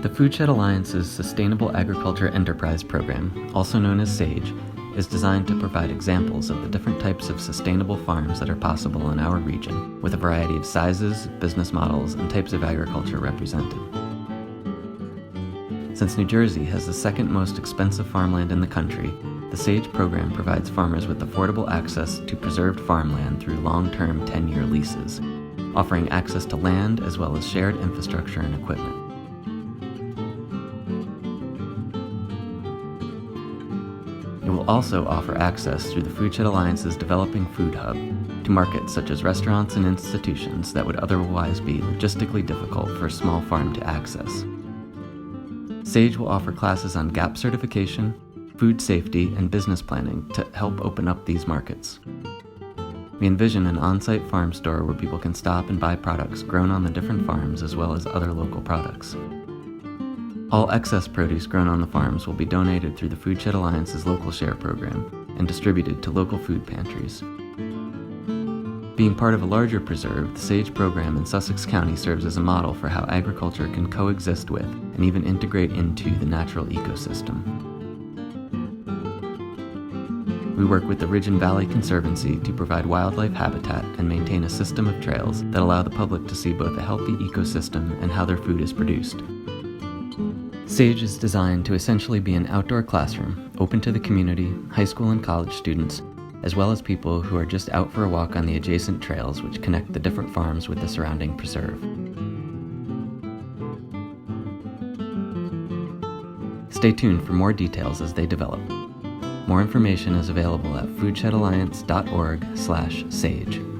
The Foodshed Alliance's Sustainable Agriculture Enterprise Program, also known as SAgE, is designed to provide examples of the different types of sustainable farms that are possible in our region, with a variety of sizes, business models, and types of agriculture represented. Since New Jersey has the second most expensive farmland in the country, the SAgE program provides farmers with affordable access to preserved farmland through long-term 10-year leases, offering access to land as well as shared infrastructure and equipment. It will also offer access through the Foodshed Alliance's Developing Food Hub to markets such as restaurants and institutions that would otherwise be logistically difficult for a small farm to access. SAgE will offer classes on GAP certification, food safety, and business planning to help open up these markets. We envision an on-site farm store where people can stop and buy products grown on the different farms as well as other local products. All excess produce grown on the farms will be donated through the Foodshed Alliance's Local Share program and distributed to local food pantries. Being part of a larger preserve, the SAgE program in Sussex County serves as a model for how agriculture can coexist with and even integrate into the natural ecosystem. We work with the Ridge and Valley Conservancy to provide wildlife habitat and maintain a system of trails that allow the public to see both a healthy ecosystem and how their food is produced. SAgE is designed to essentially be an outdoor classroom, open to the community, high school and college students, as well as people who are just out for a walk on the adjacent trails which connect the different farms with the surrounding preserve. Stay tuned for more details as they develop. More information is available at foodshedalliance.org/SAgE.